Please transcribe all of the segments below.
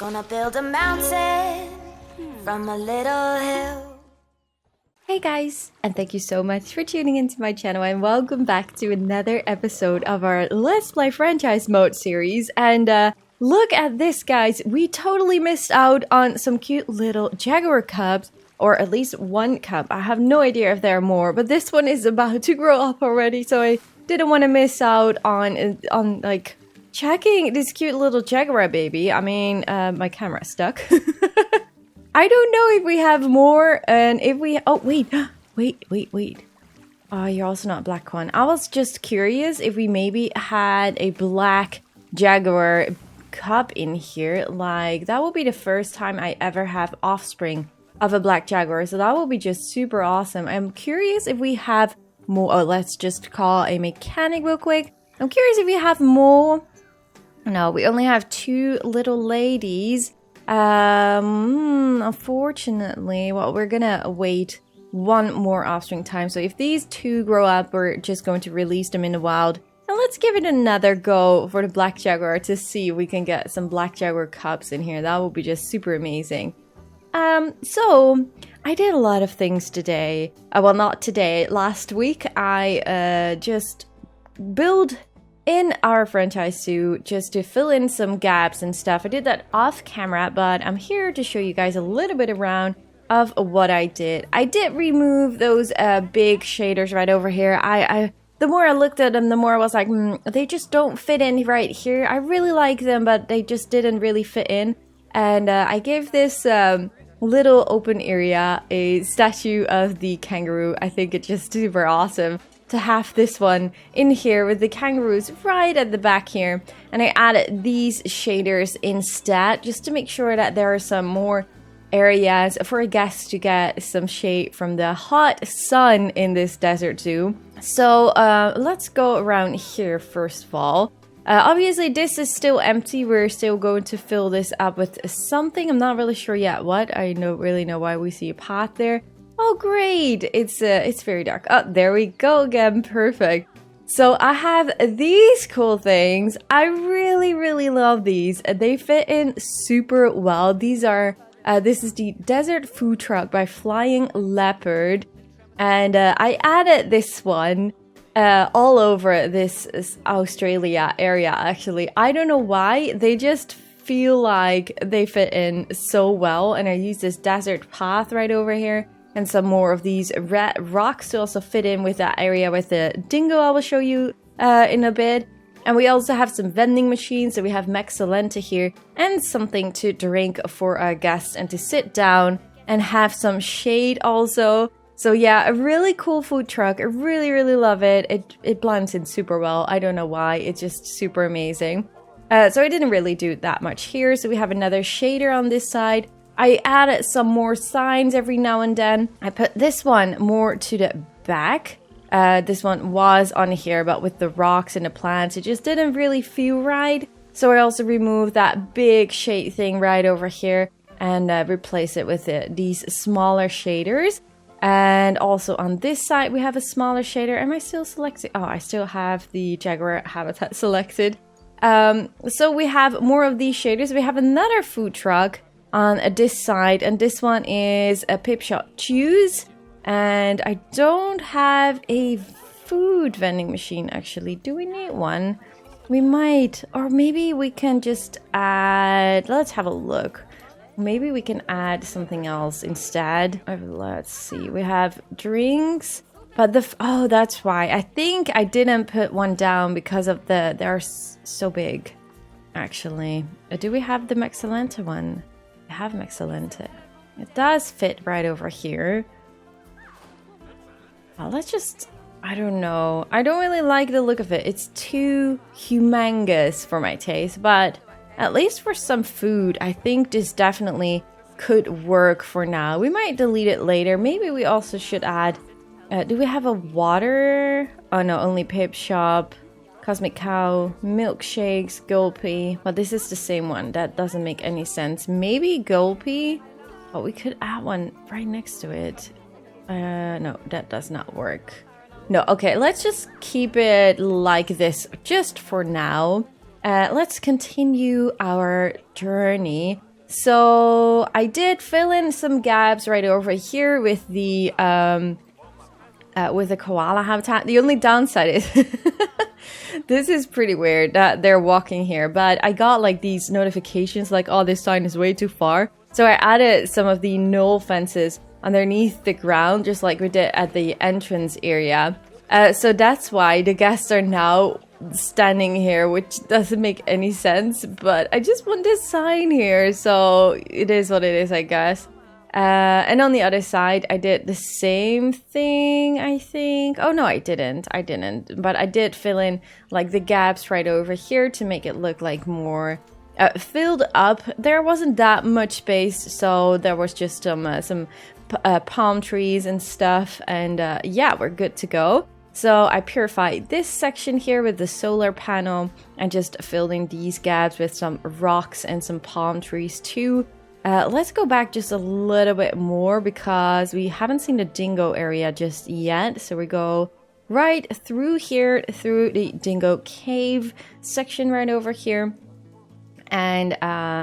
Gonna build a mountain from a little hill. Hey guys, and thank you so much for tuning into my channel and welcome back to another episode of our Let's Play Franchise Mode series. And look at this, guys. We totally missed out on some cute little Jaguar cubs, or at least one cub. I have no idea if there are more, but this one is about to grow up already, so I didn't want to miss out on like checking this cute little Jaguar baby. I mean, my camera's stuck. I don't know if we have more, and if we... Oh, wait. Wait. Oh, you're also not a black one. I was just curious if we maybe had a black Jaguar cub in here. Like, that will be the first time I ever have offspring of a black Jaguar. So that will be just super awesome. I'm curious if we have more... Oh, let's just call a mechanic real quick. I'm curious if we have more... No, we only have two little ladies. Unfortunately, well, we're gonna wait one more offspring time. So if these two grow up, we're just going to release them in the wild. And let's give it another go for the black Jaguar to see if we can get some black Jaguar cubs in here. That would be just super amazing. So I did a lot of things today. Well, not today. Last week, I just built in our franchise zoo just to fill in some gaps and stuff. I did that off camera, but I'm here to show you guys a little bit around of what I did. I did remove those big shaders right over here. The more I looked at them, the more I was like, they just don't fit in right here. I really like them, but they just didn't really fit in. And I gave this little open area a statue of the kangaroo. I think it's just super awesome to have this one in here with the kangaroos right at the back here. And I added these shaders instead just to make sure that there are some more areas for a guest to get some shade from the hot sun in this desert zoo. So let's go around here first of all. Obviously this is still empty. We're still going to fill this up with something. I'm not really sure yet what. I don't really know why we see a path there. Oh, great! It's very dark. Oh, there we go again. Perfect. So I have these cool things. I really love these. They fit in super well. These are this is the Desert Food Truck by Flying Leopard, and I added this one all over this Australia area. Actually, I don't know why. They just feel like they fit in so well, and I use this desert path right over here. And some more of these red rocks to also fit in with that area with the dingo I will show you in a bit. And we also have some vending machines. So we have Maxalenta here and something to drink for our guests and to sit down and have some shade also. So yeah, a really cool food truck. I really love it. It blends in super well. I don't know why. It's just super amazing. So I didn't really do that much here. So we have another shader on this side. I added some more signs every now and then. I put this one more to the back. This one was on here, but with the rocks and the plants, it just didn't really feel right. So I also removed that big shade thing right over here and replace it with these smaller shaders. And also on this side, we have a smaller shader. Am I still selected? Oh, I still have the Jaguar habitat selected. So we have more of these shaders. We have another food truck on this side, and this one is a Pip Shop Choose, and I don't have a food vending machine actually. Do we need one? We might, or maybe we can just add, let's have a look. Maybe we can add something else instead. Let's see, we have drinks, but oh, that's why. I think I didn't put one down because of they're so big actually. Do we have the Maxalenta one? I have Maxalenta. It does fit right over here. Well, let's just... I don't know. I don't really like the look of it. It's too humongous for my taste. But at least for some food, I think this definitely could work for now. We might delete it later. Maybe we also should add... do we have a water? Oh no, only Pip Shop. Cosmic Cow, milkshakes, Gulpy. But this is the same one. That doesn't make any sense. Maybe Gulpy? But we could add one right next to it. No, that does not work. No, okay, let's just keep it like this just for now. Let's continue our journey. So I did fill in some gaps right over here with the koala habitat. The only downside is this is pretty weird that they're walking here, but I got like these notifications like, oh, this sign is way too far. So I added some of the knoll fences underneath the ground, just like we did at the entrance area. So that's why the guests are now standing here, which doesn't make any sense, but I just want this sign here, so it is what it is, I guess. And on the other side, I did the same thing, I think. Oh, no, I didn't. But I did fill in like the gaps right over here to make it look like more filled up. There wasn't that much space, so there was just some palm trees and stuff. And yeah, we're good to go. So I purified this section here with the solar panel and just filled in these gaps with some rocks and some palm trees too. Let's go back just a little bit more because we haven't seen the dingo area just yet. So we go right through here, through the dingo cave section right over here. And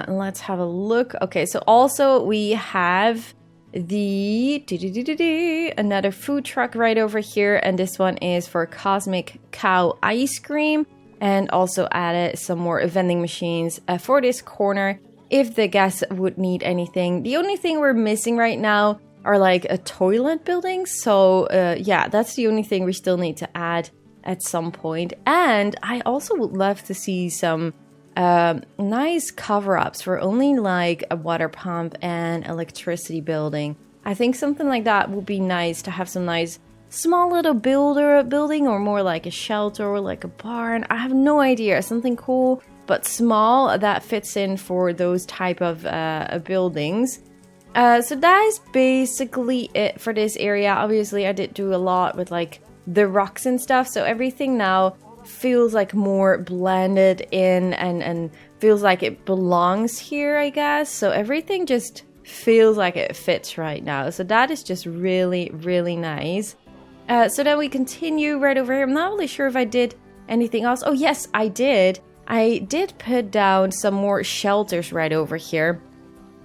let's have a look. Okay, so also we have another food truck right over here. And this one is for Cosmic Cow Ice Cream. And also added some more vending machines for this corner, if the guests would need anything. The only thing we're missing right now are like a toilet buildings. So yeah, that's the only thing we still need to add at some point. And I also would love to see some nice cover-ups for only like a water pump and electricity building. I think something like that would be nice to have some nice small little building, or more like a shelter or like a barn. I have no idea. Something cool but small that fits in for those type of buildings. So that is basically it for this area. Obviously, I did do a lot with like the rocks and stuff, so everything now feels like more blended in and feels like it belongs here, I guess. So everything just feels like it fits right now. So that is just really, really nice. So then we continue right over here. I'm not really sure if I did anything else. Oh yes, I did. I did put down some more shelters right over here,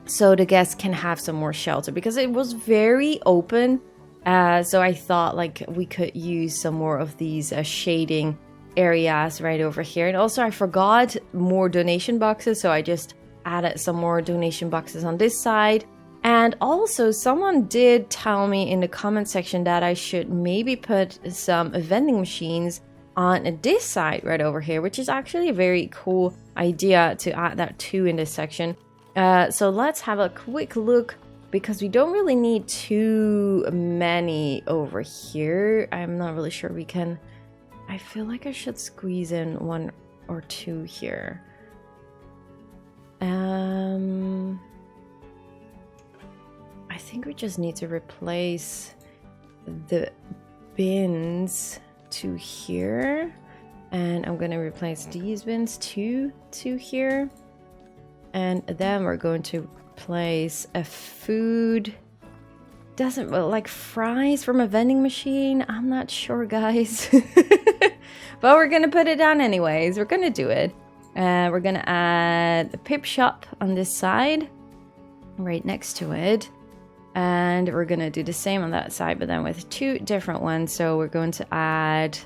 so the guests can have some more shelter, because it was very open. So I thought like we could use some more of these shading areas right over here. And also I forgot more donation boxes, so I just added some more donation boxes on this side. And also someone did tell me in the comment section that I should maybe put some vending machines on this side right over here, which is actually a very cool idea to add that too in this section. So let's have a quick look, because we don't really need too many over here. I'm not really sure we can. I feel like I should squeeze in one or two here. I think we just need to replace the bins to here, and I'm gonna replace these bins to here, and then we're going to place a food, doesn't like fries from a vending machine. I'm not sure, guys. But we're gonna put it down anyways. We're gonna do it. We're gonna add the pip shop on this side right next to it. And we're going to do the same on that side, but then with two different ones. So we're going to add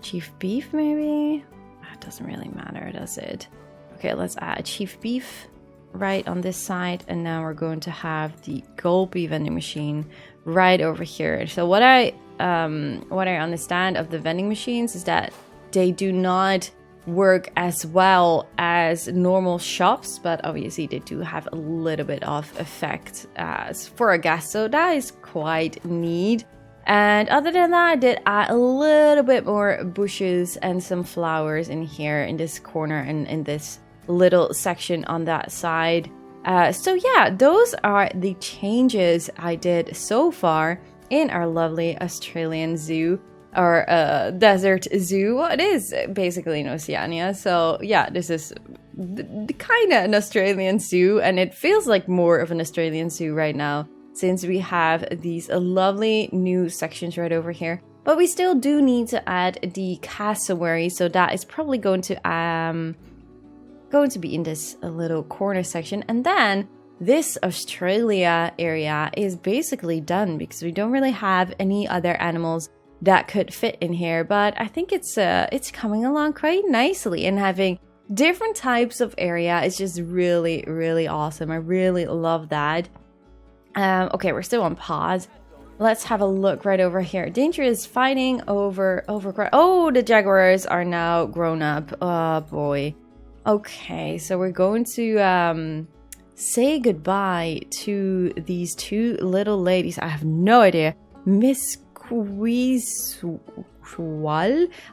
chief beef, maybe? That doesn't really matter, does it? Okay, let's add chief beef right on this side. And now we're going to have the Gulpy vending machine right over here. So what I understand of the vending machines is that they do not work as well as normal shops, but obviously they do have a little bit of effect as for a guest, so that is quite neat. And other than that, I did add a little bit more bushes and some flowers in here in this corner and in this little section on that side. So yeah, those are the changes I did so far in our lovely Australian zoo, or desert zoo. Well, it is basically in Oceania. So yeah, this is kind of an Australian zoo, and it feels like more of an Australian zoo right now, since we have these lovely new sections right over here. But we still do need to add the cassowary, so that is probably going to going to be in this little corner section. And then this Australia area is basically done because we don't really have any other animals that could fit in here. But I think it's coming along quite nicely, and having different types of area is just really, really awesome. I really love that. Okay, we're still on pause. Let's have a look right over here. Danger is fighting over. Oh, the jaguars are now grown up. Oh boy. Okay, so we're going to say goodbye to these two little ladies. I have no idea. Miss Quizwal?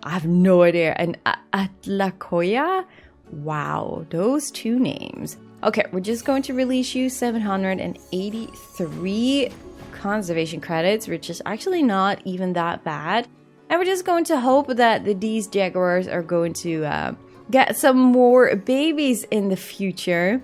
I have no idea. And Atlakoya? Wow, those two names. Okay, we're just going to release you 783 conservation credits, which is actually not even that bad. And we're just going to hope that these jaguars are going to get some more babies in the future.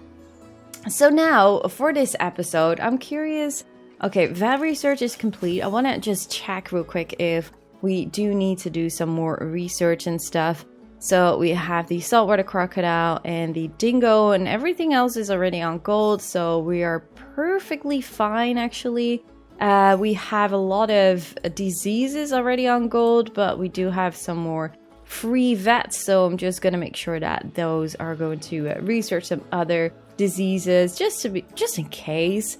So now, for this episode, I'm curious. Okay, vet research is complete. I want to just check real quick if we do need to do some more research and stuff. So we have the saltwater crocodile and the dingo, and everything else is already on gold. So we are perfectly fine, actually. We have a lot of diseases already on gold, but we do have some more free vets. So I'm just going to make sure that those are going to research some other diseases just in case.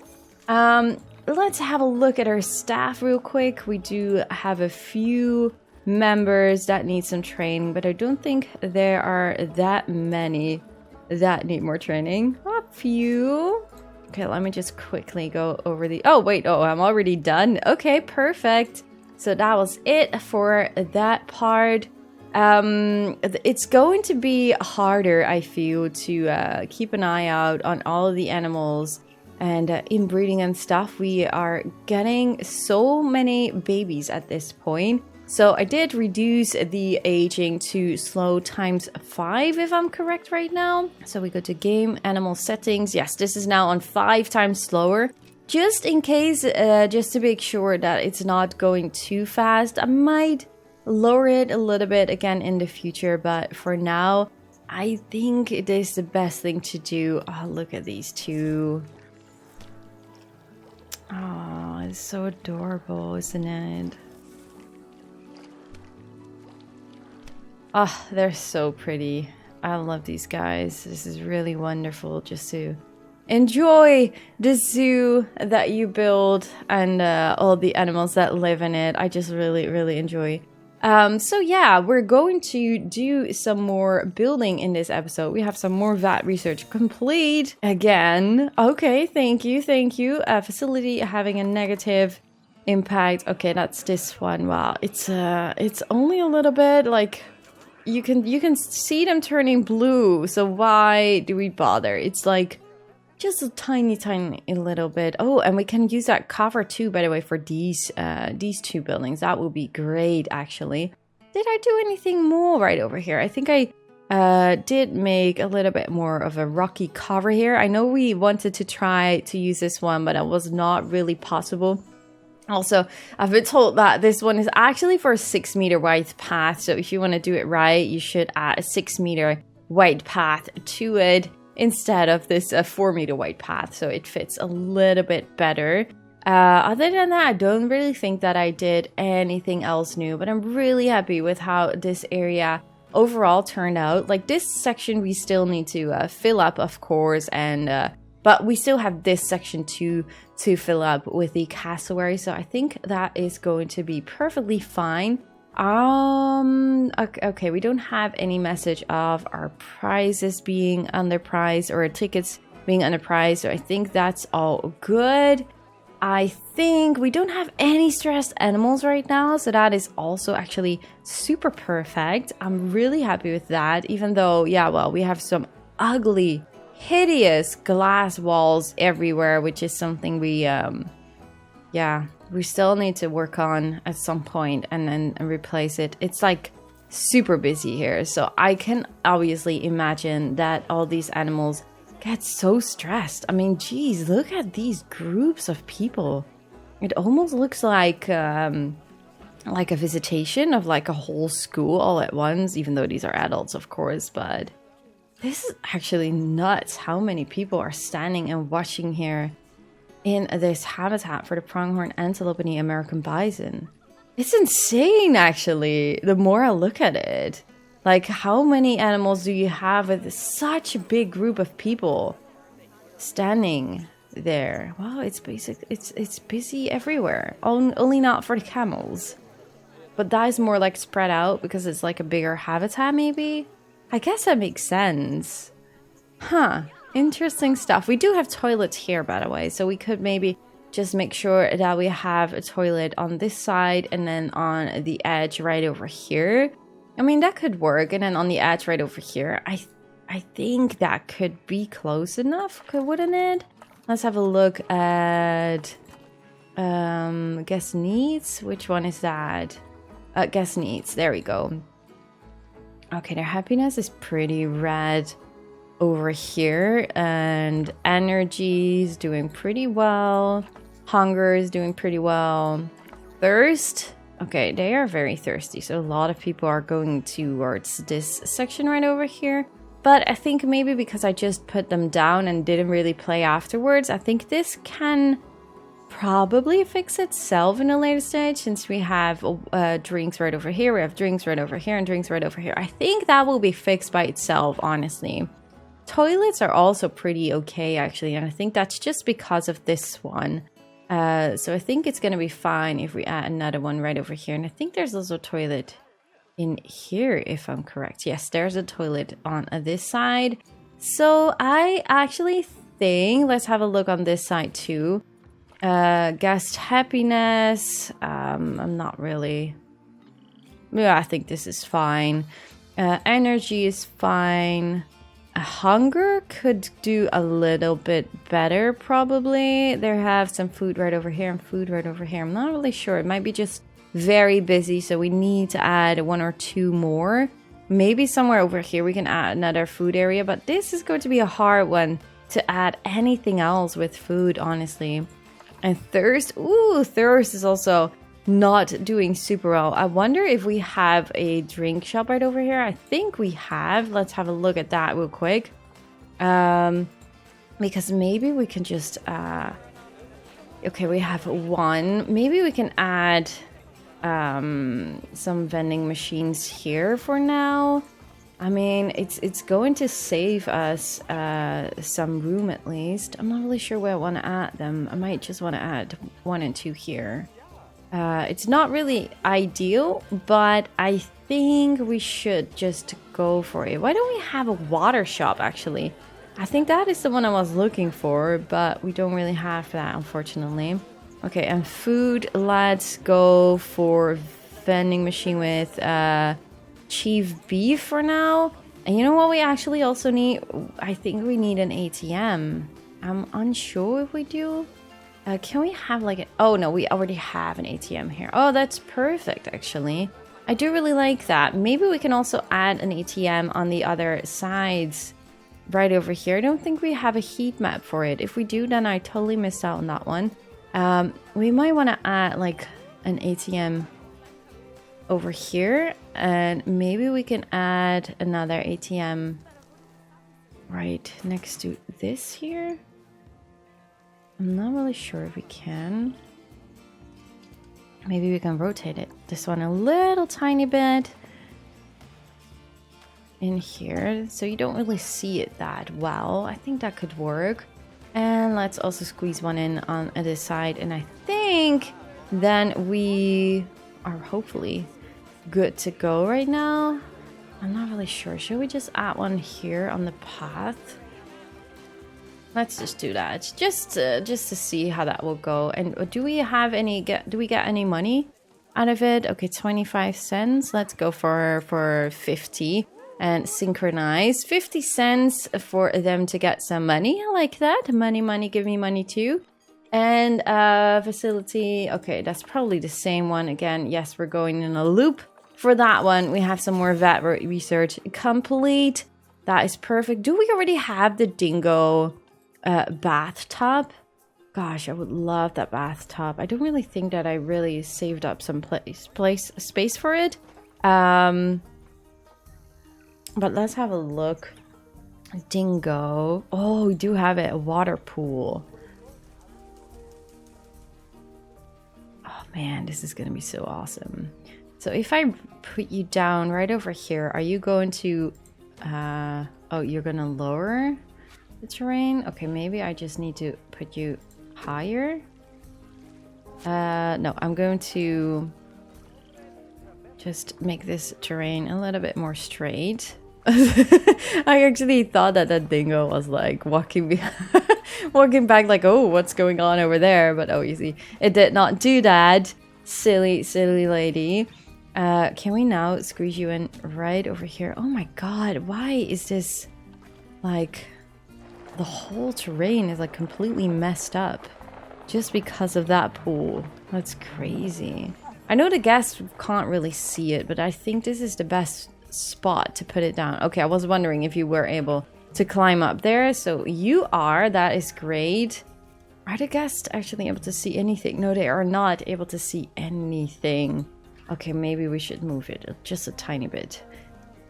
Let's have a look at our staff real quick. We do have a few members that need some training, but I don't think there are that many that need more training. A few. Okay, let me just quickly go over the... Oh, wait. Oh, I'm already done. Okay, perfect. So that was it for that part. It's going to be harder, I feel, to keep an eye out on all of the animals and inbreeding and stuff. We are getting so many babies at this point. So I did reduce the aging to slow ×5, if I'm correct right now. So we go to game animal settings. Yes, this is now on 5 times slower. Just in case, just to make sure that it's not going too fast, I might lower it a little bit again in the future. But for now, I think it is the best thing to do. Oh, look at these two. Oh, it's so adorable, isn't it? Oh, they're so pretty. I love these guys. This is really wonderful just to enjoy the zoo that you build and all the animals that live in it. I just really, really enjoy. So yeah, we're going to do some more building in this episode. We have some more vat research complete again. Okay, thank you. Facility having a negative impact. Okay, that's this one. Wow, it's only a little bit like... You can see them turning blue, so why do we bother? It's like just a tiny little bit. Oh, and we can use that cover too, by the way, for these two buildings. That will be great, actually. Did I do anything more right over here? I think I did make a little bit more of a rocky cover here. I know we wanted to try to use this one, but it was not really possible. Also, I've been told that this one is actually for a 6-meter wide path. So if you want to do it right, you should add a 6-meter wide path to it instead of this 4-meter wide path. So it fits a little bit better. Other than that, I don't really think that I did anything else new. But I'm really happy with how this area overall turned out. Like this section, we still need to fill up, of course. And but we still have this section to fill up with the cassowary, so I think that is going to be perfectly fine. Okay, we don't have any message of our prizes being underpriced or our tickets being underpriced, so I think that's all good. I think we don't have any stressed animals right now, so that is also actually super perfect. I'm really happy with that, even though, yeah, well, we have some ugly, hideous glass walls everywhere, which is something we still need to work on at some point and then replace it. It's like super busy here, so I can obviously imagine that all these animals get so stressed. I mean, geez, look at these groups of people. It almost looks like a visitation of like a whole school all at once, even though these are adults, of course, but This is actually nuts how many people are standing and watching here in this habitat for the pronghorn antelope and the American bison. It's insane, actually, the more I look at it. Like, how many animals do you have with such a big group of people standing there? Wow, it's busy everywhere. Only not for the camels. But that is more like spread out because it's like a bigger habitat, maybe? I guess that makes sense. Huh. Interesting stuff. We do have toilets here, by the way, so we could maybe just make sure that we have a toilet on this side and then on the edge right over here. I mean, that could work. And then on the edge right over here, I think that could be close enough, wouldn't it? Let's have a look at guest needs. Which one is that? Guest needs. There we go. Okay, their happiness is pretty red over here, and energy is doing pretty well. Hunger is doing pretty well. Thirst, okay, they are very thirsty, so a lot of people are going towards this section right over here. But I think maybe because I just put them down and didn't really play afterwards, I think this can probably fix itself in a later stage, since we have drinks right over here, we have drinks right over here, and drinks right over here. I think that will be fixed by itself, honestly. Toilets are also pretty okay, actually, and I think that's just because of this one. So I think it's going to be fine if we add another one right over here. And I think there's also a toilet in here, if I'm correct. Yes, there's a toilet on this side. So I actually think, let's have a look on this side too. Guest happiness, I'm not really, yeah, I think this is fine. Energy is fine. Hunger could do a little bit better, probably. They have some food right over here and food right over here. I'm not really sure. It might be just very busy, so we need to add 1 or 2 more. Maybe somewhere over here we can add another food area, but this is going to be a hard one to add anything else with food, honestly. And thirst, ooh, thirst is also not doing super well. I wonder if we have a drink shop right over here. I think we have. Let's have a look at that real quick. Because maybe we can just, okay, we have 1. Maybe we can add some vending machines here for now. I mean, it's going to save us some room at least. I'm not really sure where I want to add them. I might just want to add 1 and 2 here. It's not really ideal, but I think we should just go for it. Why don't we have a water shop, actually? I think that is the one I was looking for, but we don't really have that, unfortunately. Okay, and food, let's go for vending machine with chief beef for now. And you know what we actually also need? I think we need an ATM. I'm unsure if we do. Can we have like oh no, we already have an ATM here. Oh, that's perfect, actually. I do really like that. Maybe we can also add an ATM on the other sides right over here. I don't think we have a heat map for it. If we do, then I totally missed out on that one. We might want to add like an ATM over here, and maybe we can add another ATM right next to this here. I'm not really sure if we can. Maybe we can rotate it, this one a little tiny bit in here, so you don't really see it that well. I think that could work. And let's also squeeze one in on this side, and I think then we are hopefully good to go right now. I'm not really sure. Should we just add one here on the path? Let's just do that, just to see how that will go. And do we have any? Do we get any money out of it? Okay, 25 cents. Let's go for 50 and synchronize 50 cents for them to get some money. I like that. Money, give me money too. And facility. Okay, that's probably the same one again. Yes, we're going in a loop for that one. We have some more vet research complete. That is perfect. Do we already have the dingo bathtub? Gosh, I would love that bathtub. I don't really think that I really saved up some space for it. But let's have a look Dingo. Oh, we do have it. A water pool. Oh man, this is gonna be so awesome. So if I put you down right over here, are you going to... oh, you're gonna lower the terrain? Okay, maybe I just need to put you higher. No, I'm going to just make this terrain a little bit more straight. I actually thought that that dingo was like walking walking back like, oh, what's going on over there? But oh, you see, it did not do that. Silly, silly lady. Can we now squeeze you in right over here? Oh my god, why is this like the whole terrain is like completely messed up just because of that pool? That's crazy. I know the guests can't really see it, but I think this is the best spot to put it down. Okay, I was wondering if you were able to climb up there. So you are. That is great. Are the guests actually able to see anything? No, they are not able to see anything. Okay, maybe we should move it just a tiny bit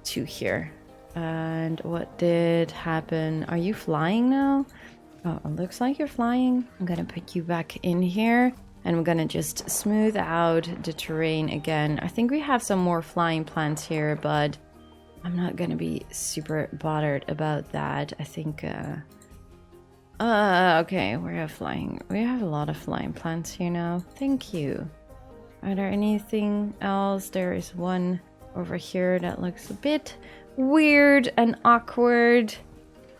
to here. And what did happen? Are you flying now? Oh, it looks like you're flying. I'm gonna put you back in here. And we're gonna just smooth out the terrain again. I think we have some more flying plants here, but I'm not gonna be super bothered about that. I think, okay, we have a lot of flying plants here now. Thank you. Are there anything else? There is one over here that looks a bit weird and awkward.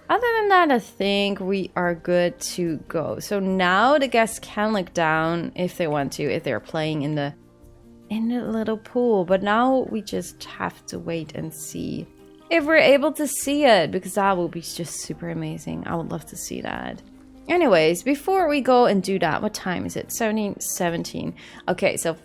Other than that, I think we are good to go. So now the guests can look down if they want to, if they're playing in the little pool. But now we just have to wait and see if we're able to see it, because that will be just super amazing. I would love to see that. Anyways, before we go and do that, what time is it? 17. Okay, so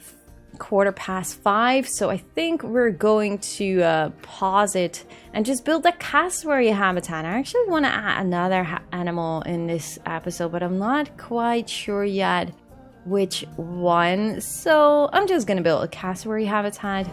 5:15. So I think we're going to pause it and just build a cassowary habitat. I actually want to add another animal in this episode, but I'm not quite sure yet which one. So I'm just gonna build a cassowary habitat.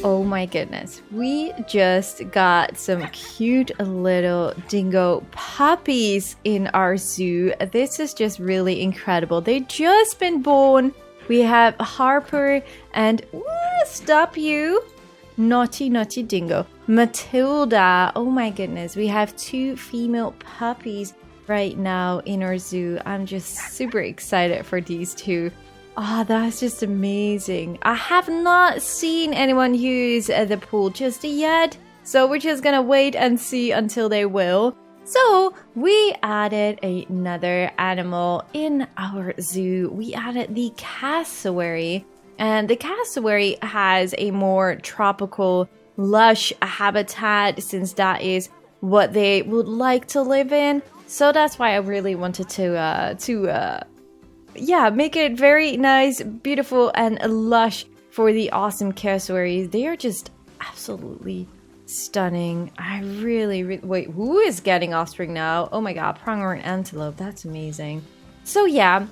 Oh my goodness. We just got some cute little dingo puppies in our zoo. This is just really incredible. They just been born. We have Harper and stop you. Naughty dingo. Matilda. Oh my goodness. We have 2 female puppies right now in our zoo. I'm just super excited for these 2. Oh, that's just amazing. I have not seen anyone use the pool just yet, so we're just gonna wait and see until they will. So we added another animal in our zoo. We added the cassowary, and the cassowary has a more tropical, lush habitat since that is what they would like to live in. So that's why I really wanted to make it very nice, beautiful, and lush for the awesome cassowaries. They are just absolutely stunning. I really wait, who is getting offspring now? Oh my god, pronghorn antelope. That's amazing. So yeah,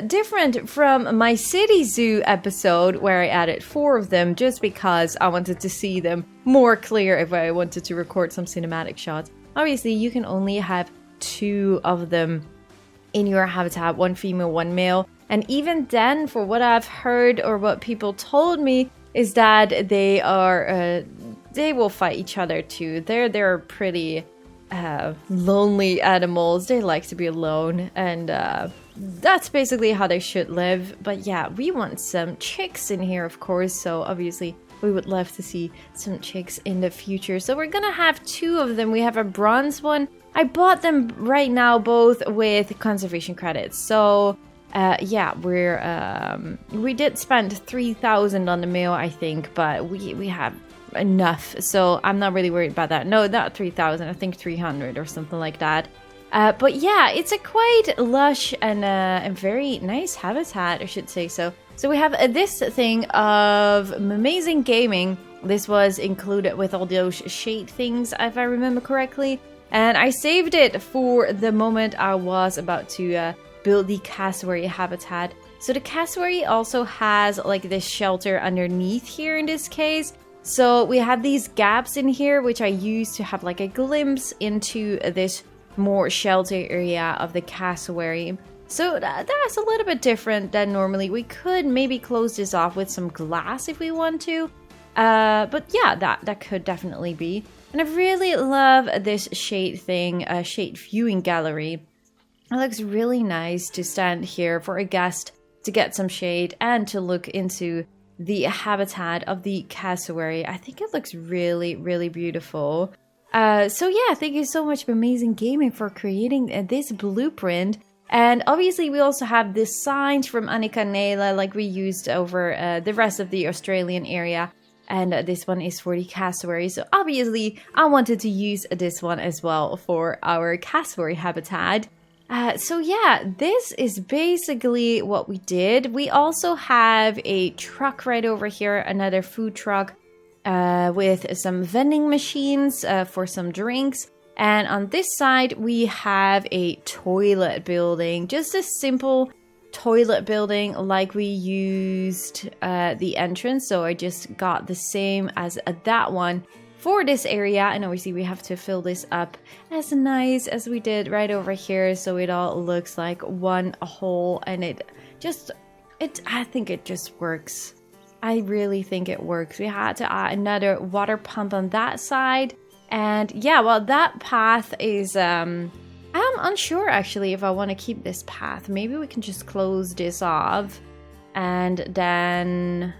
different from my city zoo episode where I added 4 of them just because I wanted to see them more clear if I wanted to record some cinematic shots. Obviously, you can only have 2 of them in your habitat, 1 female, 1 male. And even then, for what I've heard or what people told me, is that they are they will fight each other too. They're pretty lonely animals. They like to be alone, and that's basically how they should live. But yeah, we want some chicks in here, of course. So obviously, we would love to see some chicks in the future. So we're gonna have 2 of them. We have a bronze one. I bought them right now both with conservation credits. So yeah, we did spend 3,000 on the male, I think, but we have enough, so I'm not really worried about that. No, not 3,000, I think 300 or something like that. But yeah, it's a quite lush and a very nice habitat, I should say so. So we have this thing of amazing gaming. This was included with all those shade things, if I remember correctly. And I saved it for the moment I was about to build the cassowary habitat. So the cassowary also has like this shelter underneath here in this case. So we have these gaps in here, which I use to have like a glimpse into this more shelter area of the cassowary. So that's a little bit different than normally. We could maybe close this off with some glass if we want to. But yeah, that could definitely be. And I really love this shade thing, shade viewing gallery. It looks really nice to stand here for a guest to get some shade and to look into the habitat of the cassowary. I think it looks really, really beautiful. So yeah, thank you so much, Amazing Gaming, for creating this blueprint. And obviously we also have this signs from Annika Nela like we used over the rest of the Australian area. And this one is for the cassowary. So obviously I wanted to use this one as well for our cassowary habitat. So yeah, this is basically what we did. We also have a truck right over here, another food truck with some vending machines for some drinks. And on this side, we have a toilet building, just a simple toilet building like we used the entrance. So I just got the same as that one for this area, and obviously we have to fill this up as nice as we did right over here, so it all looks like one hole. And I think it just works. I really think it works. We had to add another water pump on that side, and yeah, well, that path is I'm unsure actually if I want to keep this path. Maybe we can just close this off, and then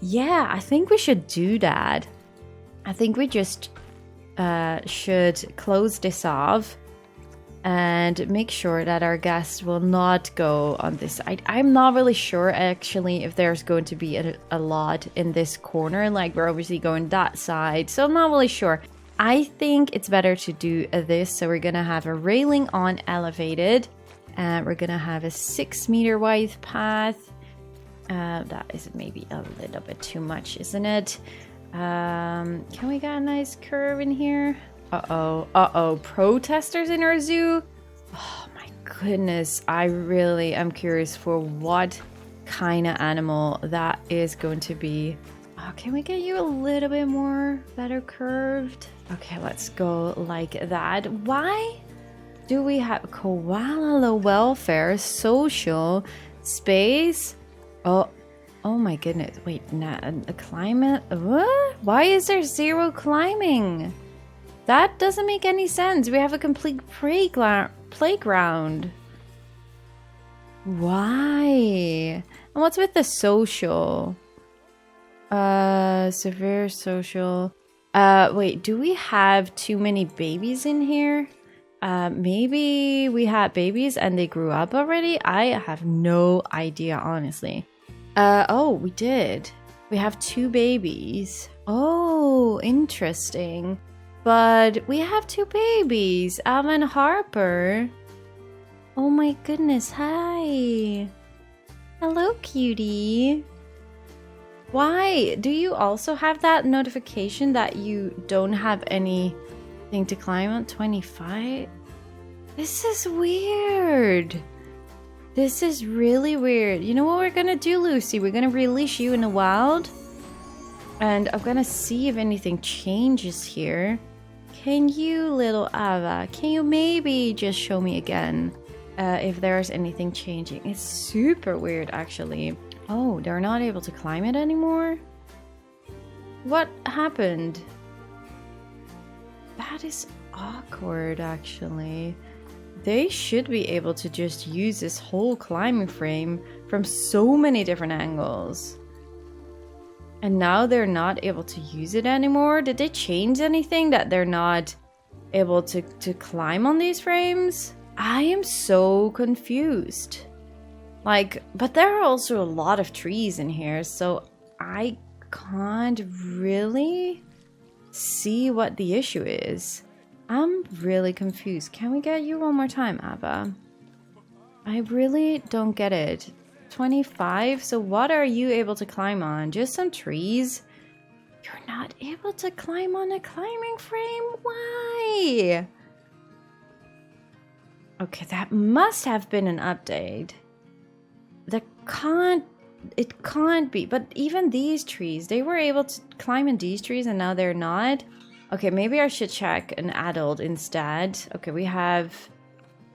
yeah, I think we should do that. I think we just should close this off and make sure that our guests will not go on this side. I'm not really sure actually if there's going to be a lot in this corner. Like, we're obviously going that side, so I'm not really sure. I think it's better to do this. So we're gonna have a railing on elevated, and we're gonna have a 6-meter wide path. That is maybe a little bit too much, isn't it? Can we get a nice curve in here? Uh-oh, protesters in our zoo? Oh my goodness, I really am curious for what kind of animal that is going to be. Can we get you a little bit more better curved? Okay, let's go like that. Why do we have koala welfare, social, space? Oh my goodness. Wait, a climate? What? Why is there 0 climbing? That doesn't make any sense. We have a complete playground. Why? And what's with the social? Severe social. Wait, do we have too many babies in here? Maybe we had babies and they grew up already? I have no idea, honestly. Oh, we did. We have 2 babies. Oh, interesting. But we have 2 babies, Alva and Harper. Oh my goodness, hi. Hello, cutie. Why? Do you also have that notification that you don't have anything to climb on? 25? This is weird. This is really weird. You know what we're gonna do, Lucy? We're gonna release you in the wild. And I'm gonna see if anything changes here. Can you, little Ava, can you maybe just show me again if there's anything changing? It's super weird, actually. Oh, they're not able to climb it anymore? What happened? That is awkward, actually. They should be able to just use this whole climbing frame from so many different angles. And now they're not able to use it anymore? Did they change anything that they're not able to climb on these frames? I am so confused. Like, but there are also a lot of trees in here, so I can't really see what the issue is. I'm really confused. Can we get you one more time, Abba? I really don't get it. 25? So what are you able to climb on? Just some trees? You're not able to climb on a climbing frame? Why? Okay, that must have been an update. It can't be. But even these trees, they were able to climb in these trees and now they're not. Okay, maybe I should check an adult instead. Okay, we have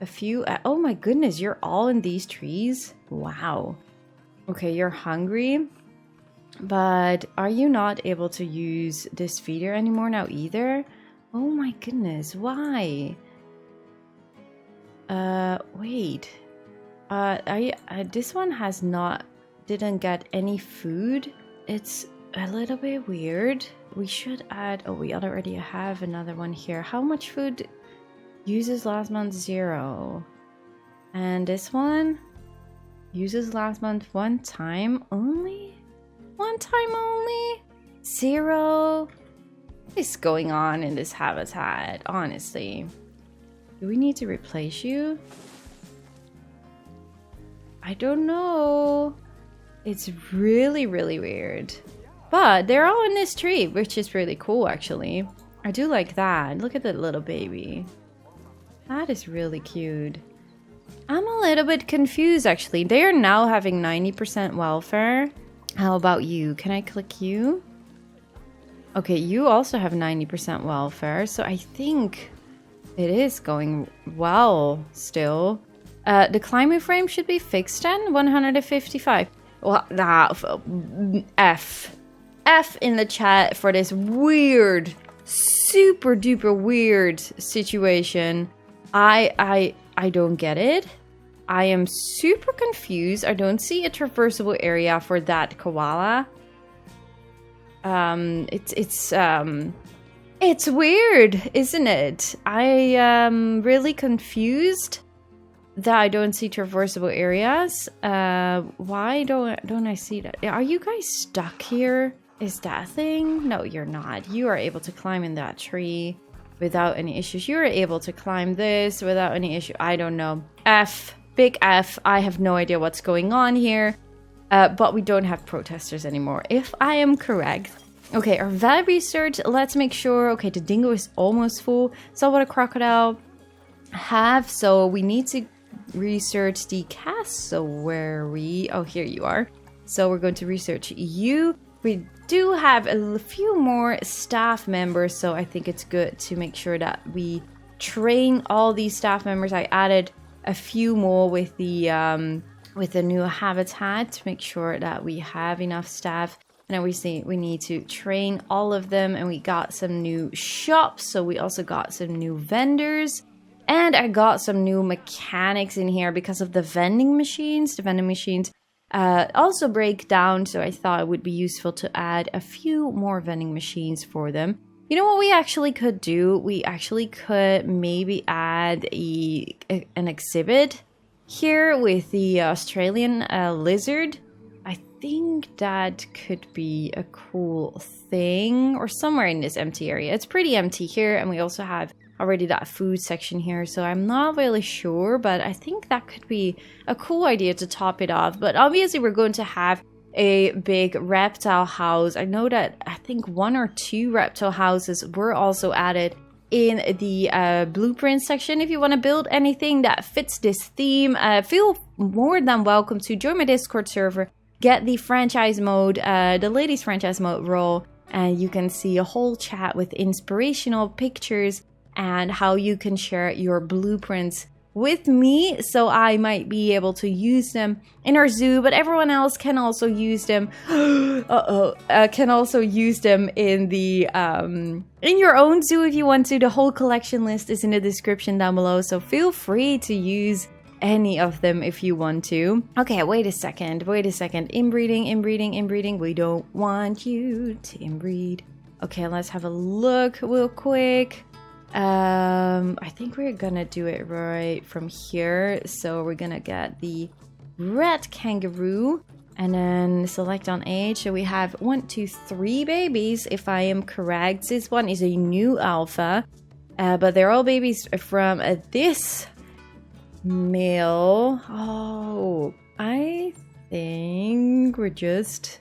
a few. Oh my goodness, you're all in these trees? Wow. Okay, you're hungry. But are you not able to use this feeder anymore now either? Oh my goodness, why? Wait. This one didn't get any food. It's a little bit weird. We should add, oh, we already have another one here. How much food uses last month? 0. And this one uses last month 1 time only? 1 time only? 0? What is going on in this habitat, honestly? Do we need to replace you? I don't know. It's really, really weird. But they're all in this tree, which is really cool, actually. I do like that. Look at that little baby. That is really cute. I'm a little bit confused, actually. They are now having 90% welfare. How about you? Can I click you? Okay, you also have 90% welfare. So I think it is going well still. The climbing frame should be fixed then. 155. Well, F in the chat for this weird, super duper weird situation. I don't get it. I am super confused. I don't see a traversable area for that koala. It's weird, isn't it? I am really confused that I don't see traversable areas. Why don't I see that? Are you guys stuck here? Is that a thing? No, you're not. You are able to climb in that tree without any issues. You're able to climb this without any issue. I don't know. F. Big F. I have no idea what's going on here. But we don't have protesters anymore, if I am correct. Okay, our vet research. Let's make sure. Okay, the dingo is almost full. So what a crocodile have. So we need to research the cassowary. Oh, here you are. So we're going to research you. We do have a few more staff members, so I think it's good to make sure that we train all these staff members. I added a few more with the new habitat to make sure that we have enough staff. And obviously we need to train all of them, and we got some new shops, so we also got some new vendors, and I got some new mechanics in here because of the vending machines. The vending machines also break down, so I thought it would be useful to add a few more vending machines for them. You know what we actually could do? We actually could maybe add an exhibit here with the Australian lizard. I think that could be a cool thing, or somewhere in this empty area. It's pretty empty here, and we also have already that food section here, so I'm not really sure, but I think that could be a cool idea to top it off. But obviously we're going to have a big reptile house. I know that I think 1 or 2 reptile houses were also added in the blueprint section. If you want to build anything that fits this theme, feel more than welcome to join my Discord server, get the franchise mode, the ladies franchise mode role, and you can see a whole chat with inspirational pictures and how you can share your blueprints with me, so I might be able to use them in our zoo, but everyone else can also use them. Can also use them in the in your own zoo if you want to. The whole collection list is in the description down below, so feel free to use any of them if you want to. Okay, wait a second. Inbreeding. We don't want you to inbreed. Okay, let's have a look real quick. I think we're gonna do it right from here. So we're gonna get the red kangaroo and then select on age. So we have 1, 2, 3 babies, if I am correct. This one is a new alpha, but they're all babies from this male. Oh, I think we're just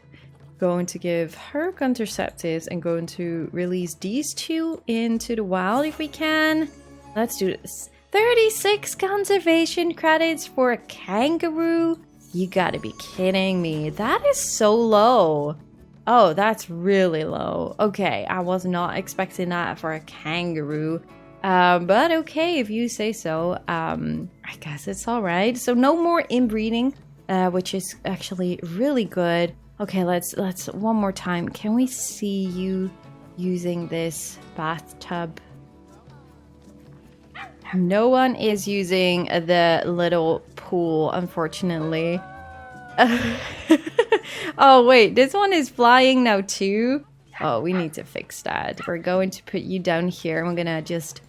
going to give her contraceptives and going to release these 2 into the wild if we can. Let's do this. 36 conservation credits for a kangaroo? You gotta be kidding me. That is so low. Oh, that's really low. Okay, I was not expecting that for a kangaroo. But okay, if you say so. I guess it's alright. So no more inbreeding, which is actually really good. Okay, let's one more time. Can we see you using this bathtub? No one is using the little pool, unfortunately. Oh, wait, this one is flying now too? Oh, we need to fix that. We're going to put you down here. I'm gonna just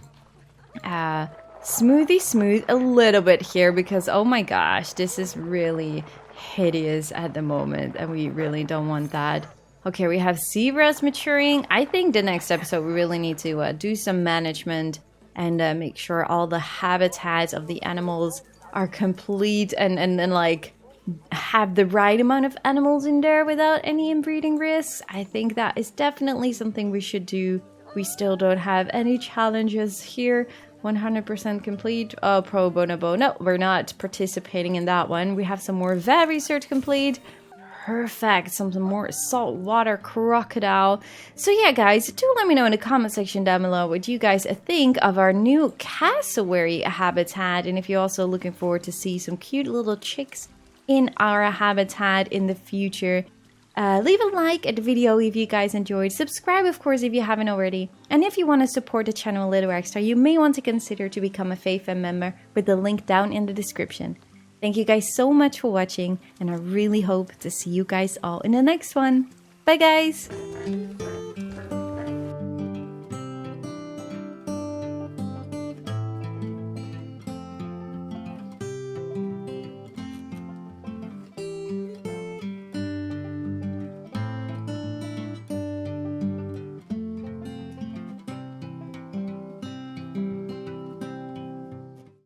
smooth a little bit here because, oh my gosh, this is really hideous at the moment and we really don't want that. Okay, we have zebras maturing. I think the next episode we really need to do some management and make sure all the habitats of the animals are complete and like have the right amount of animals in there without any inbreeding risks. I think that is definitely something we should do. We still don't have any challenges here. 100% complete. Oh, pro bonobo. No, we're not participating in that one. We have some more vet research complete. Perfect. Some more saltwater crocodile. So yeah, guys, do let me know in the comment section down below what you guys think of our new cassowary habitat, and if you're also looking forward to see some cute little chicks in our habitat in the future. Leave a like at the video if you guys enjoyed. Subscribe, of course, if you haven't already. And if you want to support the channel a little extra, you may want to consider to become a Fay Fam member with the link down in the description. Thank you guys so much for watching, and I really hope to see you guys all in the next one. Bye, guys!